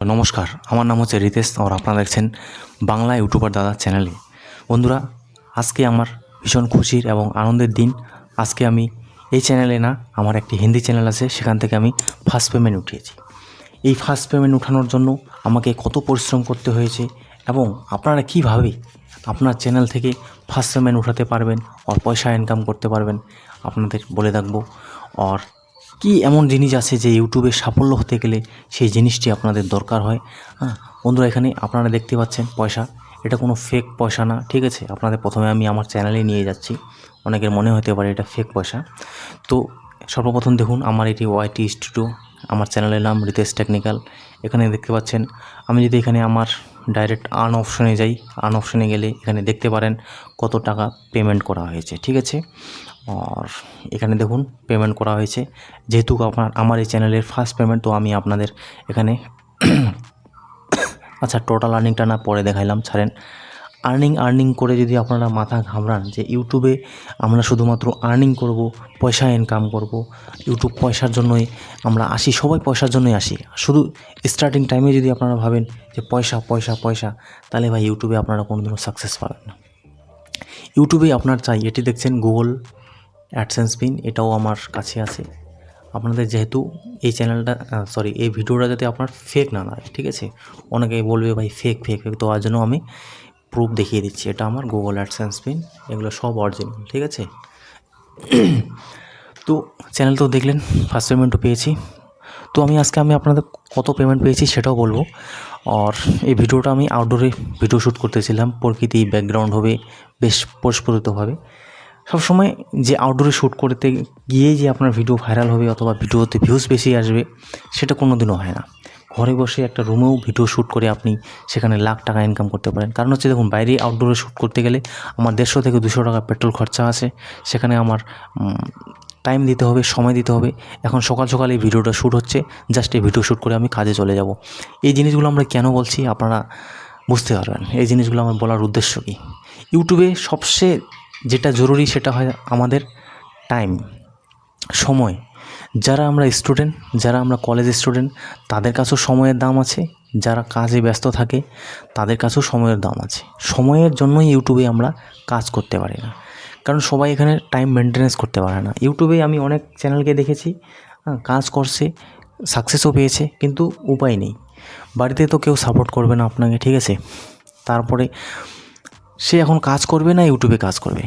নমস্কার, আমার নাম হচ্ছে রিতেশ আর আপনারা দেখছেন বাংলা ইউটিউবার দাদা চ্যানেলে। বন্ধুরা, আজকে আমার ভীষণ খুশির এবং আনন্দের দিন। আজকে আমি এই চ্যানেলে না, আমার একটি হিন্দি চ্যানেল আছে, সেখান থেকে আমি ফার্স্ট পেমেন্ট উঠিয়েছি। এই ফার্স্ট পেমেন্ট উঠানোর জন্য আমাকে কত পরিশ্রম করতে হয়েছে এবং আপনারা কীভাবে আপনার চ্যানেল থেকে ফার্স্ট পেমেন্ট উঠাতে পারবেন আর পয়সা ইনকাম করতে পারবেন আপনাদের বলে রাখবো। আর কি এমন জিনিস আছে যে ইউটিউবে সাফল্য হতে গেলে সেই জিনিসটি আপনাদের দরকার হয়। বন্ধুরা, এখানে আপনারা দেখতে পাচ্ছেন পয়সা, এটা কোনো ফেক পয়সা না, ঠিক আছে? আপনাদের প্রথমে আমি আমার চ্যানেলে নিয়ে যাচ্ছি, অনেকের মনে হতে পারে এটা ফেক পয়সা। তো সর্বপ্রথম দেখুন, আমার এটি ওয়াইটি স্টুডিও, আমার চ্যানেলের নাম রিতেশ টেকনিক্যাল। এখানে দেখতে পাচ্ছেন, আমি যদি এখানে আমার ডাইরেক্ট আর্ন অপশনে যাই, আর্ন অপশনে গেলে এখানে দেখতে পারেন কত টাকা পেমেন্ট করা হয়েছে, ঠিক আছে? আর এখানে দেখুন পেমেন্ট করা হয়েছে, যেহেতু আমার এই চ্যানেলের ফার্স্ট পেমেন্ট, তো আমি আপনাদের এখানে আচ্ছা, টোটাল আর্নিংটা না পরে দেখাইলাম, ছাড়েন। আর্নিং করে যদি আপনারা মাথা ঘামড়ান যে ইউটিউবে আমরা শুধুমাত্র আর্নিং করব, পয়সা ইনকাম করব, ইউটিউব পয়সার জন্যই আমরা আসি, সবাই পয়সার জন্যই আসি, শুধু স্টার্টিং টাইমে যদি আপনারা ভাবেন যে পয়সা পয়সা পয়সা, তাহলে ভাই ইউটিউবে আপনারা কোনোদিনও সাকসেস পাবেন না। ইউটিউবে আপনার চাই, এটি দেখছেন গুগল অ্যাডসেন্স পিন, এটাও আমার কাছে আছে। আপনাদের যেহেতু এই চ্যানেলটা এই ভিডিওটা যাতে আপনার ফেক না লাগে, ঠিক আছে? অনেকে বলবে ভাই ফেক ফেক ফেক, তো তার জন্য আমি প্রুফ দেখিয়ে দিচ্ছি। এটা আমার গুগল অ্যাডসেন্স পিন, এগুলো সব অরিজিনাল, ঠিক আছে? তো চ্যানেল তো দেখলেন, ফার্স্ট পেমেন্টও পেয়েছি। তো আজকে আপনাদের কত পেমেন্ট পেয়েছি সেটাও বলবো। আর এই ভিডিওটা আমি আউটডোরে ভিডিও শ্যুট করতেছিলাম, প্রকৃতি ব্যাকগ্রাউন্ড হবে, বেশ পরিস্ফুটিতভাবে। সবসময় যে আউটডোরে শ্যুট করতে গিয়েই যে আপনার ভিডিও ভাইরাল হবে অথবা ভিডিওতে ভিউজ বেশি আসবে, সেটা কোনো দিনও হয় না। ঘরে বসে একটা রুমেও ভিডিও শ্যুট করে আপনি সেখানে লাখ টাকা ইনকাম করতে পারেন। কারণ হচ্ছে দেখুন, বাইরে আউটডোরে শ্যুট করতে গেলে আমার 150 থেকে 200 টাকা পেট্রোল খরচা আছে, সেখানে আমার টাইম দিতে হবে, সময় দিতে হবে। এখন সকাল সকাল এই ভিডিওটা শ্যুট হচ্ছে, জাস্ট এই ভিডিও শ্যুট করে আমি কাজে চলে যাব। এই জিনিসগুলো আমরা কেন বলছি আপনারা বুঝতে পারবেন, এই জিনিসগুলো আমার বলার উদ্দেশ্য কী। ইউটিউবে সবচেয়ে যেটা জরুরি সেটা হয় আমাদের টাইম, সময়। যারা আমরা স্টুডেন্ট, যারা আমরা কলেজ স্টুডেন্ট, তাদের কাছেও সময়ের দাম আছে। যারা কাজে ব্যস্ত থাকে তাদের কাছেও সময়ের দাম আছে। সময়ের জন্যই ইউটিউবে আমরা কাজ করতে পারি না, কারণ সবাই এখানে টাইম মেনটেনেন্স করতে পারে না। ইউটিউবে আমি অনেক চ্যানেলকে দেখেছি, কাজ করছে, সাকসেসও পেয়েছে, কিন্তু উপায় নেই, বাড়িতে তো কেউ সাপোর্ট করবে না আপনাকে, ঠিক আছে? তারপরে সে এখন কাজ করবে না ইউটিউবে কাজ করবে।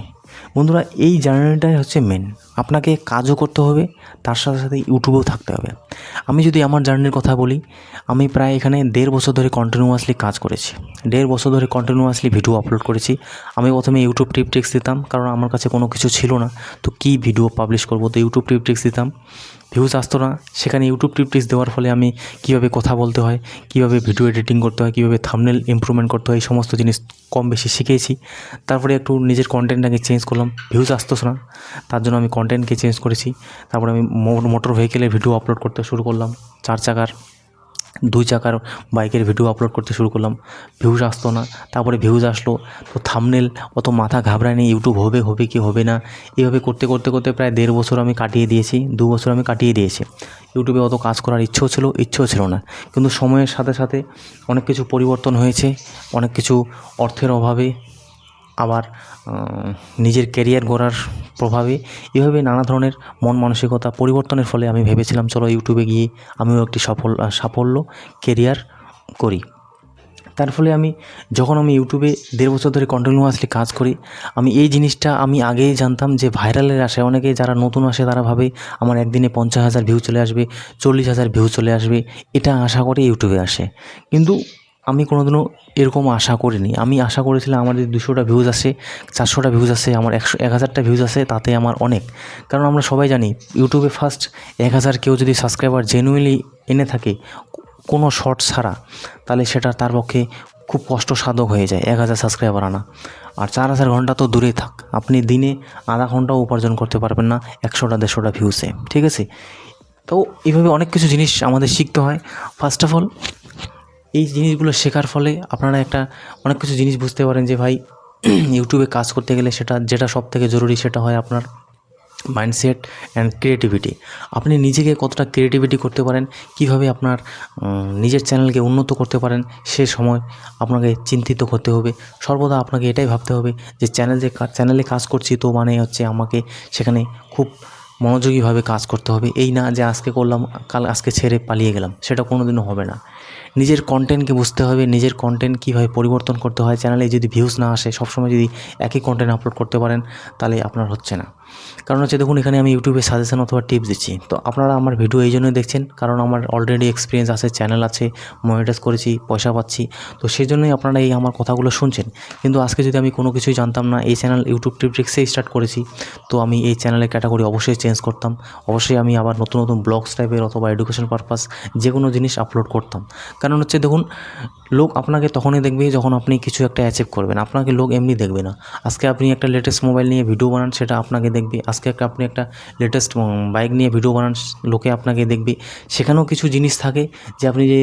বন্ধুরা, এই জার্নিটাই হচ্ছে মেন। আপনাকে কাজও করতে হবে, তার সাথে সাথে ইউটিউবেও থাকতে হবে। আমি যদি আমার জার্নির কথা বলি, আমি প্রায় এখানে 1.5 বছর ধরে কন্টিনিউয়াসলি কাজ করেছি, 1.5 বছর ধরে কন্টিনিউয়াসলি ভিডিও আপলোড করেছি। আমি প্রথমে ইউটিউব টিপ ট্রিক্স দিতাম, কারণ আমার কাছে কোনো কিছু ছিল না, তো কী ভিডিও পাবলিশ করবো, তো ইউটিউব টিপ ট্রিক্স দিতাম, ভিউজ আসতো না। সেখানে ইউটিউব টিপ ট্রিক্স দেওয়ার ফলে আমি কীভাবে কথা বলতে হয়, কীভাবে ভিডিও এডিটিং করতে হয়, কীভাবে থাম্বনেল ইমপ্রুভমেন্ট করতে হয়, এই সমস্ত জিনিস কম বেশি শিখেছি। তারপরে একটু নিজের কন্টেন্টটাকে চেঞ্জ করলাম, ভিউজ আসতো না, তার জন্য আমি কন্টেন্টকে চেঞ্জ করেছি। তারপরে আমি মোটর ভেহিকেলের ভিডিও আপলোড করতে শুরু করলাম, 4 চাকার 2 চাকার বাইকের ভিডিও আপলোড করতে শুরু করলাম, ভিউজ আসতো না। তারপরে ভিউজ আসলো, তো থাম্বনেল অত মাথা ঘাবড়ায় নেই, ইউটিউব হবে কি হবে না, এইভাবে করতে করতে করতে প্রায় 1.5 বছর আমি কাটিয়ে দিয়েছি, 2 বছর আমি কাটিয়ে দিয়েছি। ইউটিউবে অত কাজ করার ইচ্ছেও ছিল না, কিন্তু সময়ের সাথে সাথে অনেক কিছু পরিবর্তন হয়েছে, অনেক কিছু অর্থের অভাবে, আবার নিজের ক্যারিয়ার গড়ার প্রভাবে, এভাবে নানা ধরনের মন মানসিকতা পরিবর্তনের ফলে আমি ভেবেছিলাম চলো ইউটিউবে গিয়ে আমিও একটি সাফল্য ক্যারিয়ার করি। তার ফলে যখন আমি ইউটিউবে 1.5 বছর ধরে কন্টিনিউয়াসলি কাজ করি, আমি এই জিনিসটা আগেই জানতাম যে ভাইরালের আশায় অনেকে যারা নতুন আসে তারা ভাবে আমার একদিনে 50,000 ভিউ চলে আসবে, 40,000 ভিউ চলে আসবে, এটা আশা করে ইউটিউবে আসে। কিন্তু আমি কোনোদিনও এরকম আশা করিনি। আমি আশা করেছিলাম আমার যদি 200টা ভিউজ আসে, 400টা ভিউজ আসে, আমার 1000টা ভিউজ আসে, তাতে আমার অনেক। কারণ আমরা সবাই জানি ইউটিউবে ফার্স্ট 1000 কেউ যদি সাবস্ক্রাইবার জেনুইনলি এনে থাকে কোনো শর্ট ছাড়া, তাহলে সেটা তার পক্ষে খুব কষ্টসাধ্য হয়ে যায় 1000 সাবস্ক্রাইবার আনা। আর 4000 ঘন্টা তো দূরেই থাক, আপনি দিনে আধা ঘন্টাও উপার্জন করতে পারবেন না 100টা 150টা ভিউসে, ঠিক আছে? তো এইভাবে অনেক কিছু জিনিস আমাদের শিখতে হয়। ফার্স্ট অফ অল এই জিনিসগুলো শেখার ফলে আপনারা অনেক কিছু জিনিস বুঝতে পারেন যে ভাই ইউটিউবে কাজ করতে গেলে যেটা সবথেকে জরুরি সেটা হয় আপনার মাইন্ডসেট অ্যান্ড ক্রিয়েটিভিটি। আপনি নিজেকে কতটা ক্রিয়েটিভিটি করতে পারেন, কিভাবে আপনার নিজের চ্যানেলকে উন্নত করতে পারেন, সে সময় আপনাকে চিন্তিত করতে হবে। সর্বদা আপনাকে এটাই ভাবতে হবে যে চ্যানেলে কাজ করছি, তো মানে হচ্ছে আমাকে সেখানে খুব মনোযোগীভাবে কাজ করতে হবে। এই না যে আজকে করলাম, আজকে ছেড়ে পালিয়ে গেলাম, সেটা কোনো দিনও হবে না। নিজের কন্টেন্টকে বুঝতে হবে, নিজের কন্টেন্ট কীভাবে পরিবর্তন করতে হয়। চ্যানেলে যদি ভিউজ না আসে, সবসময় যদি একই কন্টেন্ট আপলোড করতে পারেন, তাহলে আপনার হচ্ছে না। কারণ হচ্ছে দেখুন, এখানে আমি ইউটিউবে সাজেশন অথবা টিপস দিচ্ছি, তো আপনারা আমার ভিডিও এই জন্যই দেখছেন, কারণ আমার অলরেডি এক্সপিরিয়েন্স আছে, চ্যানেল আছে, মনিটাইজ করেছি, পয়সা পাচ্ছি, তো সেই জন্যই আপনারা এই আমার কথাগুলো শুনছেন। কিন্তু আজকে যদি আমি কোনো কিছুই জানতাম না, এই চ্যানেল ইউটিউব ট্রিক্সেই স্টার্ট করেছি, তো আমি এই চ্যানেলের ক্যাটাগরি অবশ্যই চেঞ্জ করতাম। অবশ্যই আমি আবার নতুন নতুন ব্লগস টাইপের অথবা এডুকেশন পারপাস যে কোনো জিনিস আপলোড করতাম। কারণ হচ্ছে দেখুন, লোক আপনাকে তখনই দেখবে যখন আপনি কিছু একটা অ্যাচিভ করবেন। আপনাকে লোক এমনি দেখবে না। আজকে আপনি একটা লেটেস্ট মোবাইল নিয়ে ভিডিও বানান, সেটা আপনাকে দেখবে। আজকে আপনি একটা লেটেস্ট বাইক নিয়ে ভিডিও বানান, লোকে আপনাকে দেখবে। সেখানেও কিছু জিনিস থাকে যে আপনি যে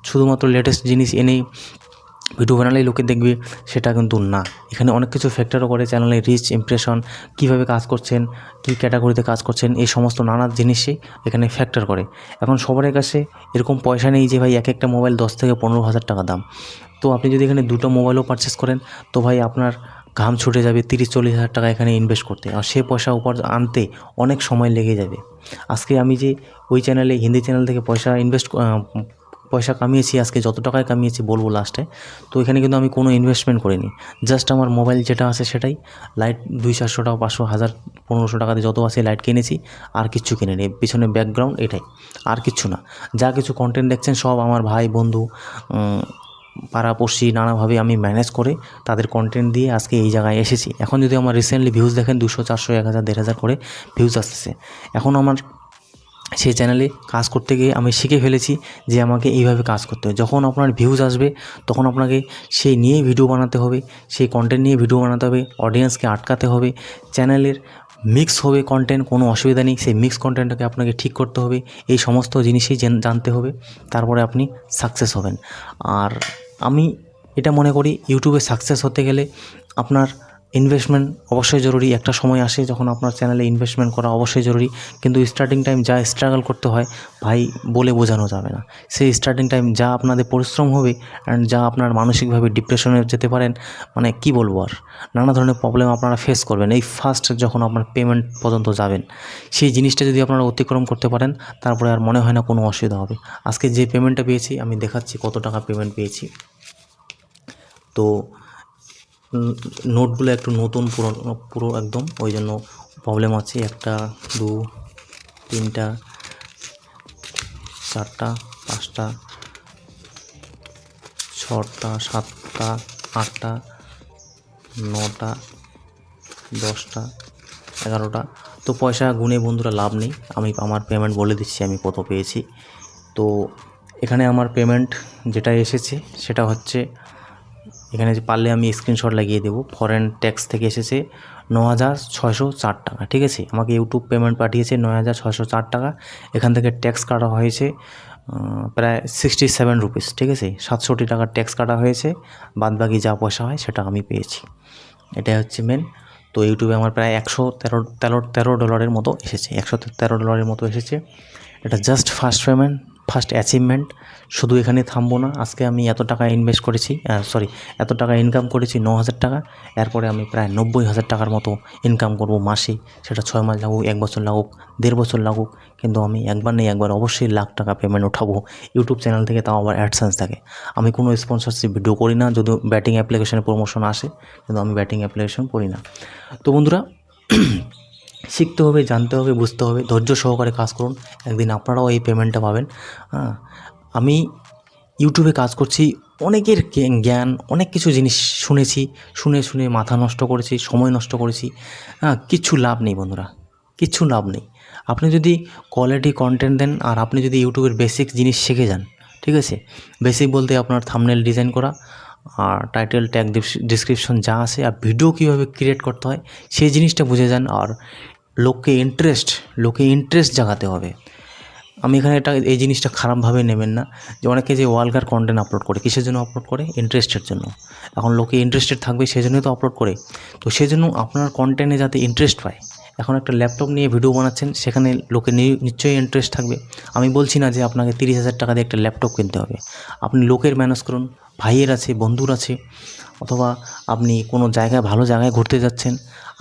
শুধুমাত্র লেটেস্ট জিনিস এনেই ভিডিও বানালেই লোকে দেখবে, সেটা কিন্তু না। এখানে অনেক কিছু ফ্যাক্টরও করে, চ্যানেলে রিচ, ইমপ্রেশন, কীভাবে কাজ করছেন, কী ক্যাটাগরিতে কাজ করছেন, এই সমস্ত নানা জিনিসই এখানে ফ্যাক্টর করে। এখন সবার কাছে এরকম পয়সা নেই যে ভাই এক একটা মোবাইল 10 থেকে 15,000 টাকা দাম। তো আপনি যদি এখানে দুটো মোবাইলও পারচেস করেন, তো ভাই আপনার ঘাম ছুটে যাবে 30-40 হাজার টাকা এখানে ইনভেস্ট করতে, আর সে পয়সা উপর আনতে অনেক সময় লেগে যাবে। আজকে আমি যে ওই চ্যানেলে, হিন্দি চ্যানেল থেকে পয়সা কামিয়েছি, আজকে যত টাকায় কামিয়েছি বলবো লাস্টে, তো এখানে কিন্তু আমি কোনো ইনভেস্টমেন্ট করিনি। জাস্ট আমার মোবাইল যেটা আছে সেটাই, লাইট 200-400 টাকা, 500, 1000, 1500 টাকাতে যত আছে লাইট কিনেছি, আর কিচ্ছু কিনিনি। পিছনে ব্যাকগ্রাউন্ড এটাই, আর কিচ্ছু না। যা কিছু কন্টেন্ট দেখছেন সব আমার ভাই বন্ধু, পাড়াপড়শি, নানাভাবে আমি ম্যানেজ করে তাদের কন্টেন্ট দিয়ে আজকে এই জায়গায় এসেছি। এখন যদি আমার রিসেন্টলি ভিউজ দেখেন 200, 400, 1000, 1500 করে ভিউজ আসতেছে। এখন আমার সেই চ্যানেলে কাজ করতে গিয়ে আমি শিখে ফেলেছি যে আমাকে এইভাবে কাজ করতে হবে। যখন আপনার ভিউজ আসবে, তখন আপনাকে সেই নিয়েই ভিডিও বানাতে হবে, সেই কন্টেন্ট নিয়ে ভিডিও বানাতে হবে, অডিয়েন্সকে আটকাতে হবে, চ্যানেলের মিক্স হবে কন্টেন্ট, কোনো অসুবিধা নেই। সেই মিক্স কন্টেন্টটাকে আপনাকে ঠিক করতে হবে, এই সমস্ত জিনিসই জানতে হবে, তারপরে আপনি সাকসেস হবেন। আর আমি এটা মনে করি, ইউটিউবে সাকসেস হতে গেলে আপনার ইনভেস্টমেন্ট অবশ্যই জরুরি। একটা সময় আসে যখন আপনার চ্যানেলে ইনভেস্টমেন্ট করা অবশ্যই জরুরি, কিন্তু স্টার্টিং টাইম যা স্ট্রাগল করতে হয় ভাই, বলে বোঝানো যাবে না। সেই স্টার্টিং টাইম যা আপনাদের পরিশ্রম হবে, অ্যান্ড যা আপনার মানসিকভাবে ডিপ্রেশনে যেতে পারেন, মানে কি বলবো আর, নানা ধরনের প্রবলেম আপনারা ফেস করবেন এই ফার্স্ট যখন আপনার পেমেন্ট পর্যন্ত যাবেন। সেই জিনিসটা যদি আপনারা অতিক্রম করতে পারেন, তারপরে আর মনে হয় না কোনো অসুবিধা হবে। আজকে যে পেমেন্টটা পেয়েছি, আমি দেখাচ্ছি কত টাকা পেমেন্ট পেয়েছি। তো নোটগুলো একটু নতুন, পুরো একদম, ওই জন্য প্রবলেম আছে। 1, 2, 3, 4, 5, 6, 7, 8, 9, 10, 11টা। তো পয়সা গুনে বন্ধুরা লাভ নেই, আমি আমার পেমেন্ট বলে দিচ্ছি আমি কত পেয়েছি। তো এখানে আমার পেমেন্ট যেটা এসেছে সেটা হচ্ছে, এখানে যে পারলে আমি স্ক্রিনশট লাগিয়ে দেবো, ফরেন ট্যাক্স থেকে এসেছে 9,604 টাকা। ঠিক আছে, আমাকে ইউটিউব পেমেন্ট পাঠিয়েছে 9,604 টাকা। এখান থেকে ট্যাক্স কাটা হয়েছে প্রায় 67 রুপিস। ঠিক আছে, 67 টাকার ট্যাক্স কাটা হয়েছে, বাদবাকি যা পয়সা হয় সেটা আমি পেয়েছি। এটাই হচ্ছে মেন। তো ইউটিউবে আমার প্রায় $113 মতো এসেছে, $113 মতো এসেছে। এটা just first payment, first achievement. শুধু এখানে থামবো না। আজকে আমি এত টাকা ইনভেস্ট করেছি, এত টাকা ইনকাম করেছি, 9,000 টাকা। এরপরে আমি প্রায় 90,000 টাকার মতো ইনকাম করব মাসে। সেটা 6 মাস লাগুক, 1 বছর লাগুক, 1.5 বছর লাগুক, কিন্তু আমি একবার নেই একবার অবশ্যই লাখ টাকা পেমেন্ট উঠাবো ইউটিউব চ্যানেল থেকে, তাও আবার অ্যাডসেন্স থাকে। আমি কোনো স্পন্সরশিপ ভিডিও করি না, যদিও ব্যাটিং অ্যাপ্লিকেশনে প্রমোশন আসে, কিন্তু আমি ব্যাটিং অ্যাপ্লিকেশন করি না। তো বন্ধুরা, শিখতে হবে, জানতে হবে, বুঝতে হবে, ধৈর্য সহকারে কাজ করুন, একদিন আপনারাও এই পেমেন্টটা পাবেন। আমি ইউটিউবে কাজ করছি, অনেকের জ্ঞান, অনেক কিছু জিনিস শুনেছি, শুনে মাথা নষ্ট করেছি, সময় নষ্ট করেছি, কিচ্ছু লাভ নেই বন্ধুরা, কিচ্ছু লাভ নেই। আপনি যদি কোয়ালিটি কন্টেন্ট দেন, আর আপনি যদি ইউটিউবের বেসিক জিনিস শিখে যান, ঠিক আছে, বেসিক বলতে আপনার থাম্বনেল ডিজাইন করা, আর টাইটেল, ট্যাগ, ডিসক্রিপশন যা আছে, আর ভিডিও কীভাবে ক্রিয়েট করতে হয় সেই জিনিসটা বুঝে যান। আর লোকে ইন্টারেস্ট জাগাতে হবে। আমি এখানে এই জিনিসটা খারাপভাবে নেবেন না, যে অনেকে যে ওয়ালগার কন্টেন্ট আপলোড করে, কিসের জন্য আপলোড করে? ইন্টারেস্টের জন্য। এখন লোকে ইন্টারেস্টেড থাকবে, সেই জন্যই তো আপলোড করে। তো সেই জন্য আপনার কন্টেন্টে যাতে ইন্টারেস্ট পায়, এখন একটা ল্যাপটপ নিয়ে ভিডিও বানাচ্ছেন, সেখানে লোকে নিশ্চয়ই ইন্টারেস্ট থাকবে। আমি বলছি না যে আপনাকে 30,000 টাকা দিয়ে একটা ল্যাপটপ কিনতে হবে। আপনি লোকের ম্যানেজ করুন, ভাইয়ের আছে, বন্ধুর আছে, অথবা আপনি কোনো জায়গায় ভালো জায়গায় ঘুরতে যাচ্ছেন,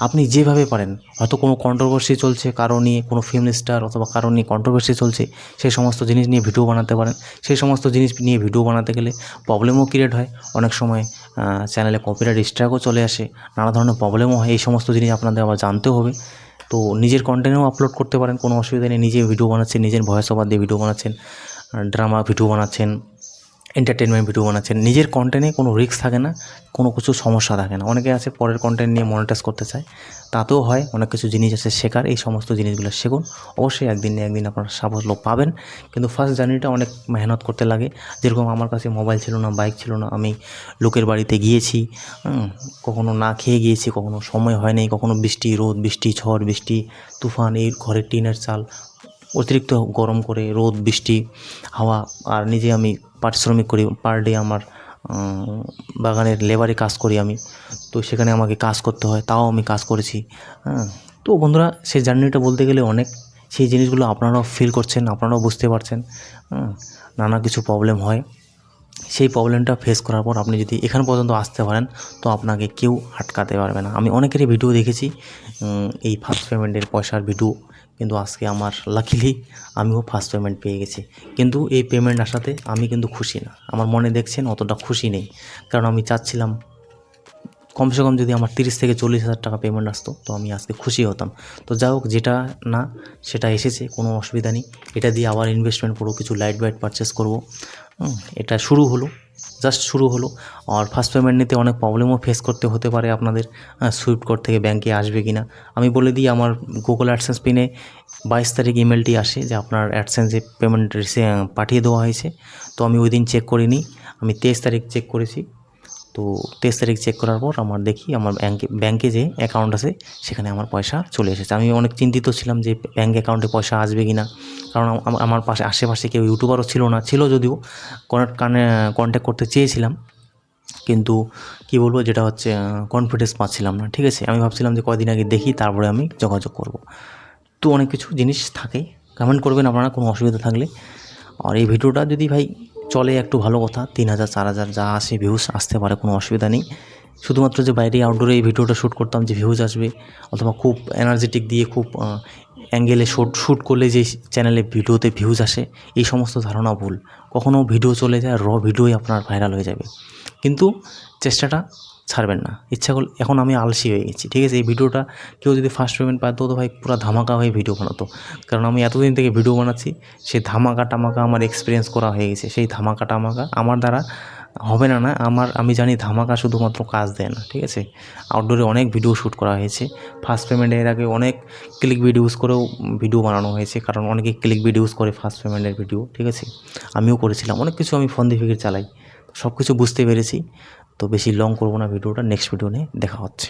আপনি যেভাবে পারেন, হয়তো কোনো কন্ট্রোভার্সি চলছে কারো নিয়ে, কোনো ফিল্ম স্টার অথবা কারো নিয়ে কন্ট্রোভার্সি চলছে, সেই সমস্ত জিনিস নিয়ে ভিডিও বানাতে পারেন। সেই সমস্ত জিনিস নিয়ে ভিডিও বানাতে গেলে প্রবলেমও ক্রিয়েট হয়, অনেক সময় চ্যানেলে কপিরাইট স্ট্রাইকও চলে আসে, নানা ধরনের প্রবলেমও হয়। এই সমস্ত জিনিস আপনাদের আবার জানতে হবে। তো নিজের কন্টেন্টও আপলোড করতে পারেন, কোনো অসুবিধা নেই। নিজে ভিডিও বানাচ্ছেন, নিজের ভয়েস ওভার দিয়ে ভিডিও বানাচ্ছেন, ড্রামা ভিডিও বানাচ্ছেন, এন্টারটেনমেন্ট ভিডিও বানাচ্ছেন, নিজের কন্টেন্টে কোনো রিস্ক থাকে না, কোনো কিছু সমস্যা থাকে না। অনেকে আছে পরের কন্টেন্ট নিয়ে মনিটাইজ করতে চায়, তাতেও হয়। অনেক কিছু জিনিস আছে শেখার, এই সমস্ত জিনিসগুলো শিখুন। অবশ্যই একদিন না একদিন আপনারা সাফল্য পাবেন, কিন্তু ফার্স্ট জার্নিটা অনেক মেহনত করতে লাগে। যেরকম আমার কাছে মোবাইল ছিল না, বাইক ছিল না, আমি লোকের বাড়িতে গিয়েছি, কখনো না খেয়ে গিয়েছি, কখনো সময় হয় নাই, কখনো বৃষ্টি রোদ, বৃষ্টি ঝড়, বৃষ্টি তুফান, এই ঘরের টিনের চাল অতিরিক্ত গরম করে, রোদ বৃষ্টি হাওয়া, আর নিজে আমি পারিশ্রমিক করি, পার ডে আমার বাগানের লেবারে কাজ করি আমি, তো সেখানে আমাকে কাজ করতে হয়, তাও আমি কাজ করেছি। তো বন্ধুরা, সেই জার্নিটা বলতে গেলে অনেক, সেই জিনিসগুলো আপনারাও ফিল করছেন, আপনারাও বুঝতে পারছেন। নানা কিছু প্রবলেম হয়, সেই প্রবলেমটা ফেস করার পর আপনি যদি এখান পর্যন্ত আসতে পারেন, তো আপনাকে কেউ আটকাতে পারবে না। আমি অনেকেরই ভিডিও দেখেছি, এই ফার্স্ট পেমেন্টের পয়সার ভিডিও, কিন্তু আজকে আমার লাকিলি আমিও ফার্স্ট পেমেন্ট পেয়ে গেছি। কিন্তু এই পেমেন্ট আসাতে আমি কিন্তু খুশি না, আমার মনে দেখছেন অতটা খুশি নেই, কারণ আমি চাচ্ছিলাম কমসে কম যদি আমার 30 থেকে 40,000 টাকা পেমেন্ট আসতো, তো আমি আজকে খুশি হতাম। তো যাই হোক, যেটা না সেটা এসেছে, কোনো অসুবিধা নেই। এটা দিয়ে আবার ইনভেস্টমেন্ট করবো, কিছু লাইট ওয়েট পারচেস করবো। এটা শুরু হলো, জাস্ট শুরু হলো। আর ফার্স্ট পেমেন্ট নিতে অনেক প্রবলেমও ফেস করতে হতে পারে আপনাদের, সুইফট কোড থেকে ব্যাঙ্কে আসবে কি না। আমি বলে দিই, আমার গুগল অ্যাডসেন্স পিনে 22 তারিখ ইমেলটি আসে যে আপনার অ্যাডসেন্সে পেমেন্ট পাঠিয়ে দেওয়া হয়েছে। তো আমি ওই দিন চেক করিনি, আমি 23 তারিখ চেক করেছি। তো 23 তারিখ চেক করার পর আমার দেখি আমার ব্যাঙ্কে যে অ্যাকাউন্ট আছে, সেখানে আমার পয়সা চলে এসেছে। আমি অনেক চিন্তিত ছিলাম যে ব্যাঙ্ক অ্যাকাউন্টে পয়সা আসবে কি না, কারণ আমার পাশে আশেপাশে কেউ ইউটিউবারও ছিল না, ছিল যদিও কন্ট্যাক্ট করতে চেয়েছিলাম, কিন্তু কি বলবো, যেটা হচ্ছে কনফিডেন্স পাচ্ছিলাম না। ঠিক আছে, আমি ভাবছিলাম যে কয়দিন আগে দেখি, তারপরে আমি যোগাযোগ করব। তো অনেক কিছু জিনিস থাকে, কমেন্ট করবেন আপনারা কোনো অসুবিধা থাকলে। আর এই ভিডিওটা যদি ভাই চলে একটু ভালো কথা, 3,000 4,000 যা আসে ভিউজ আসতে পারে, কোনো অসুবিধা নেই। শুধুমাত্র যে বাইরে আউটডোরে এই ভিডিওটা শ্যুট করতাম যে ভিউজ আসবে, অথবা খুব এনার্জেটিক দিয়ে খুব অ্যাঙ্গেলে শ্যুট করলে যে চ্যানেলে ভিডিওতে ভিউজ আসে, এই সমস্ত ধারণা ভুল। কখনও ভিডিও চলে যায়, ভিডিওই আপনার ভাইরাল হয়ে যাবে, কিন্তু চেষ্টাটা ছাড়বেন না। ইচ্ছা করলে, এখন আমি আলসি হয়ে গেছি, ঠিক আছে। এই ভিডিওটা কেউ যদি ফার্স্ট পেমেন্ট পায়, তো ভাই পুরো ধামাকা হয়ে ভিডিও বানাতো, কারণ আমি এতদিন থেকে ভিডিও বানাচ্ছি, সেই ধামাকা টামাকা আমার এক্সপিরিয়েন্স করা হয়ে গেছে। সেই ধামাকা টামাকা আমার দ্বারা হবে না, আমি জানি ধামাকা শুধুমাত্র কাজ দেয় না, ঠিক আছে। আউটডোরে অনেক ভিডিও শ্যুট করা হয়েছে, ফার্স্ট পেমেন্টের আগে অনেক ক্লিক বিট ইউজ করেও ভিডিও বানানো হয়েছে, কারণ অনেকে ক্লিক বিট ইউজ করে ফার্স্ট পেমেন্টের ভিডিও, ঠিক আছে। আমিও করেছিলাম অনেক কিছু, আমি ফোন দিয়ে ফিকির চালাই, সব কিছু বুঝতে পেরেছি। তো বেশি লং করবো না ভিডিওটা, নেক্সট ভিডিও নিয়ে দেখা হচ্ছে।